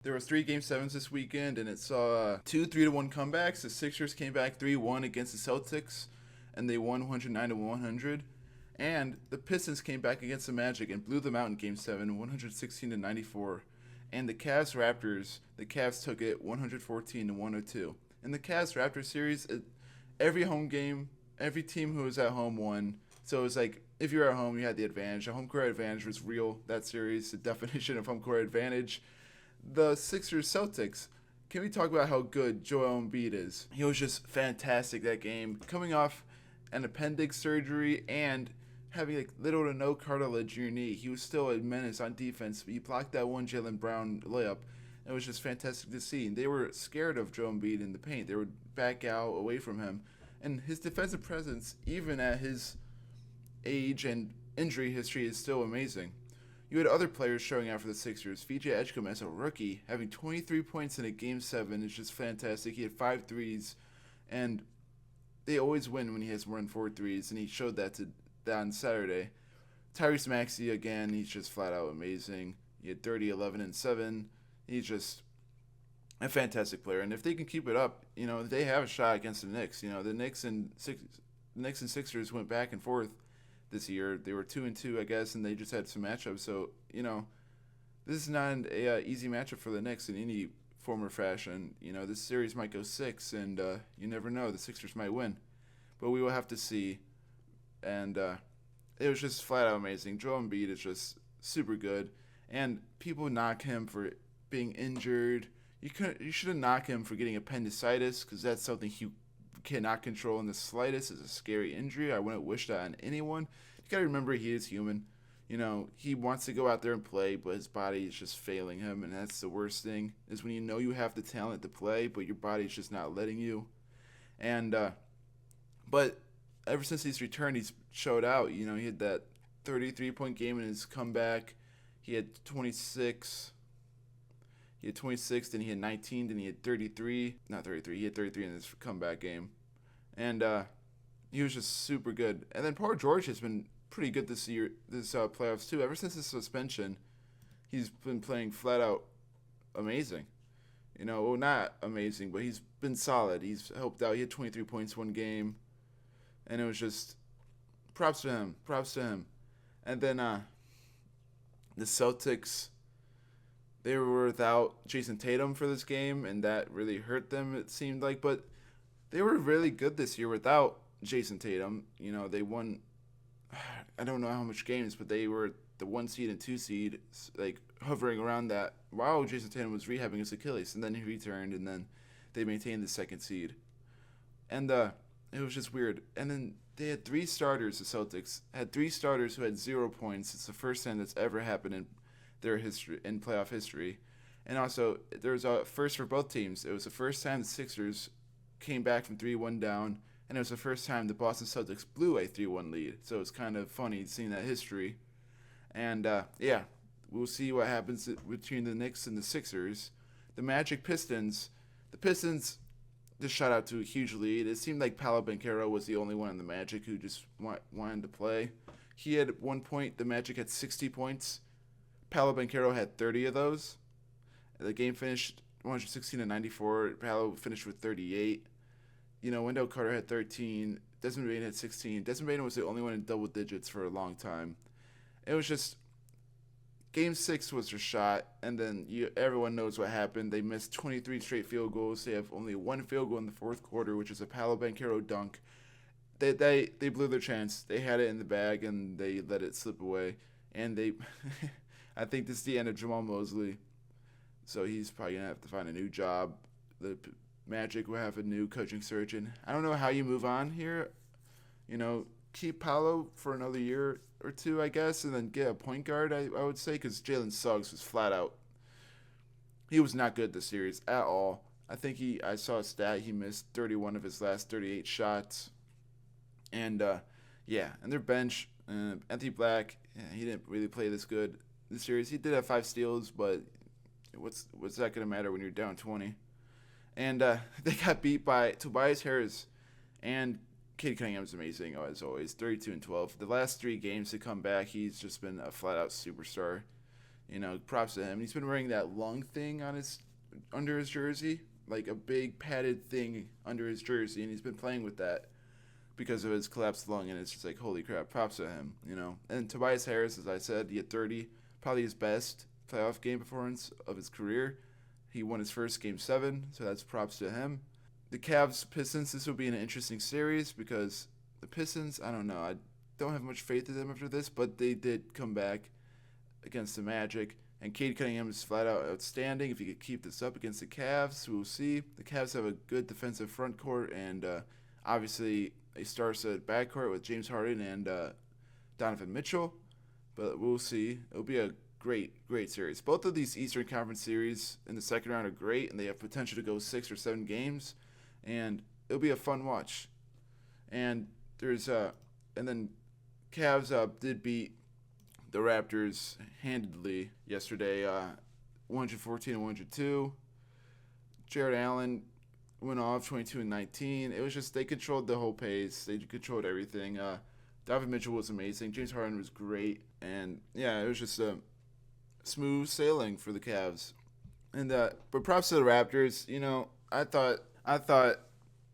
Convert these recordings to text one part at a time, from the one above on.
There was three game sevens this weekend, and it saw two 3-1 comebacks. The Sixers came back 3-1 against the Celtics, and they won 109 to 100. And the Pistons came back against the Magic and blew them out in Game 7, 116 to 94. And the Cavs Raptors, the Cavs took it 114 to 102. In the Cavs Raptors series, every home game, every team who was at home won. So it was like if you're at home, you had the advantage. The home court advantage was real that series. The definition of home court advantage. The Sixers Celtics. Can we talk about how good Joel Embiid is? He was just fantastic that game, coming off an appendix surgery and having like little to no cartilage in your knee. He was still a menace on defense. He blocked that one Jaylen Brown layup. It was just fantastic to see. And they were scared of Joel Embiid in the paint. They would back out away from him. And his defensive presence, even at his age and injury history, is still amazing. You had other players showing out for the Sixers. VJ Edgecombe, as a rookie, having 23 points in a Game 7 is just fantastic. He had 5 threes, and they always win when he has more than 4 threes, and he showed that on Saturday. Tyrese Maxey, again, he's just flat out amazing. He had 30, 11, and 7. He's just a fantastic player, and if they can keep it up, they have a shot against the Knicks. The Knicks and Sixers went back and forth this year. They were 2-2, I guess, and they just had some matchups. So this is not an easy matchup for the Knicks in any form or fashion. This series might go 6, and you never know. The Sixers might win, but we will have to see. And it was just flat out amazing. Joel Embiid is just super good, and people knock him for being injured. You shouldn't knock him for getting appendicitis, because that's something he cannot control in the slightest. It's a scary injury. I wouldn't wish that on anyone. You gotta remember he is human. He wants to go out there and play, but his body is just failing him, and that's the worst thing, is when you have the talent to play, but your body's just not letting you. And but ever since he's returned, he's showed out. He had that 33-point game in his comeback. He had 26. Then he had 19, then he had 33. Not 33, he had 33 in his comeback game. And he was just super good. And then Paul George has been pretty good this year, this playoffs too. Ever since his suspension, he's been playing flat out amazing. Well, not amazing, but he's been solid. He's helped out. He had 23 points one game. And it was just props to him. And then the Celtics, they were without Jason Tatum for this game, and that really hurt them, it seemed like. But they were really good this year without Jason Tatum. They won, I don't know how much games, but they were the 1 seed and 2 seed, like hovering around that while Jason Tatum was rehabbing his Achilles. And then he returned, and then they maintained the 2nd seed. And it was just weird. And then they had 3 starters, the Celtics had 3 starters who had 0 points. It's the first time that's ever happened in their history, in playoff history. And also, there was a first for both teams. It was the first time the Sixers came back from 3-1 down, and it was the first time the Boston Celtics blew a 3-1 lead. So it was kind of funny seeing that history. And we'll see what happens between the Knicks and the Sixers. The Magic Pistons, just shot out to a huge lead. It seemed like Paolo Banchero was the only one in the Magic who just wanted to play. He had 1 point. The Magic had 60 points. Paolo Banchero had 30 of those. The game finished 116 to 94. Paolo finished with 38. Wendell Carter had 13. Desmond Bane had 16. Desmond Bane was the only one in double digits for a long time. It was just Game 6 was their shot, and then everyone knows what happened. They missed 23 straight field goals. They have only 1 field goal in the 4th quarter, which is a Paolo Banchero dunk. They blew their chance. They had it in the bag, and they let it slip away. And they, I think this is the end of Jamal Mosley, so he's probably gonna have to find a new job. The Magic will have a new coaching search, and I don't know how you move on here. Keep Paolo for another year or 2, I guess, and then get a point guard, I would say, because Jalen Suggs was flat out. He was not good this series at all. I saw a stat, he missed 31 of his last 38 shots. And, and their bench, Anthony Black, he didn't really play this good this series. He did have 5 steals, but what's that going to matter when you're down 20? And they got beat by Tobias Harris and Cade Cunningham's amazing, as always, 32 and 12. The last 3 games to come back, he's just been a flat-out superstar. Props to him. He's been wearing that lung thing on his under his jersey, like a big padded thing under his jersey, and he's been playing with that because of his collapsed lung, and it's just like, holy crap, props to him. And Tobias Harris, as I said, he had 30, probably his best playoff game performance of his career. He won his first game 7, so that's props to him. The Cavs Pistons, this will be an interesting series because the Pistons, I don't know, I don't have much faith in them after this, but they did come back against the Magic. And Cade Cunningham is flat out outstanding. If he could keep this up against the Cavs, we'll see. The Cavs have a good defensive front court and obviously a star-studded backcourt with James Harden and Donovan Mitchell. But we'll see. It'll be a great, great series. Both of these Eastern Conference series in the second round are great, and they have potential to go 6 or 7 games. And it'll be a fun watch. And then Cavs did beat the Raptors handedly yesterday, 114 and 102. Jared Allen went off 22 and 19. It was just they controlled the whole pace. They controlled everything. Donovan Mitchell was amazing. James Harden was great, and yeah, it was just a smooth sailing for the Cavs. And but props to the Raptors. I thought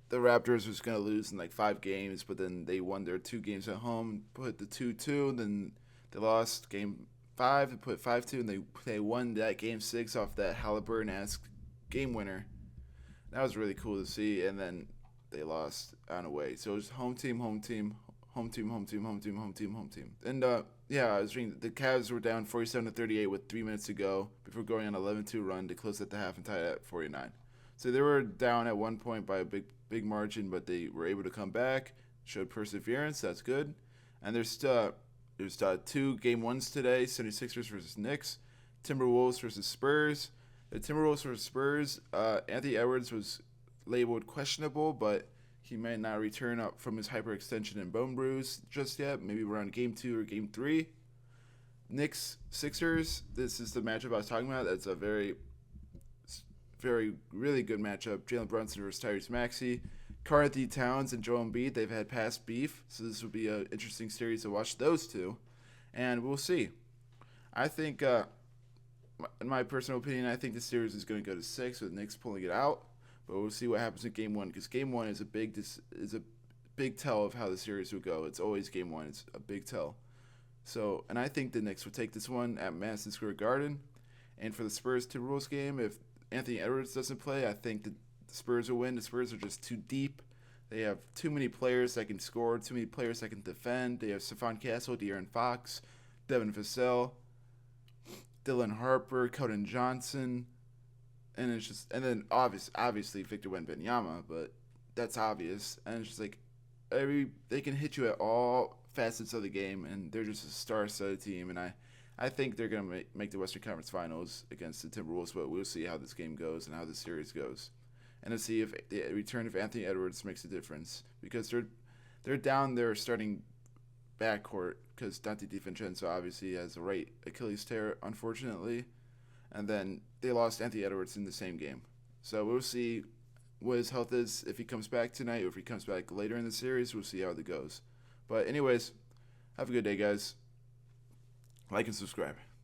the Raptors was gonna lose in like 5 games, but then they won their 2 games at home, put the 2-2, then they lost game 5 and put 5-2, and they won that game 6 off that Halliburton-esque game winner. That was really cool to see, and then they lost on away. So it was home team, home team, home team, home team, home team, home team, home team. And I was reading the Cavs were down 47-38 with 3 minutes to go before going on an 11-2 run to close at the half and tie it at 49. So they were down at one point by a big margin, but they were able to come back, showed perseverance. That's good. And there's 2 game 1s today, 76ers versus Knicks, Timberwolves versus Spurs. The Timberwolves versus Spurs, Anthony Edwards was labeled questionable, but he might not return up from his hyperextension and bone bruise just yet, maybe around game 2 or game 3. Knicks, Sixers, this is the matchup I was talking about. That's a very, really good matchup. Jalen Brunson versus Tyrese Maxey. Karl-Anthony Towns and Joel Embiid, they've had past beef, so this will be an interesting series to watch those two, and we'll see. I think, in my personal opinion, I think the series is going to go to 6 with Knicks pulling it out, but we'll see what happens in Game 1, because Game 1 is a big tell of how the series will go. It's always Game 1. It's a big tell. So, and I think the Knicks will take this one at Madison Square Garden, and for the Spurs-Timberwolves game, if Anthony Edwards doesn't play, I think the Spurs will win. The Spurs are just too deep. They have too many players that can score, too many players that can defend. They have Stephon Castle, De'Aaron Fox, Devin Vassell, Dylan Harper, Keldon Johnson, and then obviously Victor Wembanyama, but that's obvious. And it's just like they can hit you at all facets of the game, and they're just a star-studded team. And I think they're gonna make the Western Conference Finals against the Timberwolves, but we'll see how this game goes and how the series goes, and to see if the return of Anthony Edwards makes a difference, because they're down their starting backcourt because Dante DiVincenzo obviously has a right Achilles tear, unfortunately, and then they lost Anthony Edwards in the same game. So we'll see what his health is if he comes back tonight, or if he comes back later in the series. We'll see how it goes. But anyways, have a good day, guys. Like and subscribe.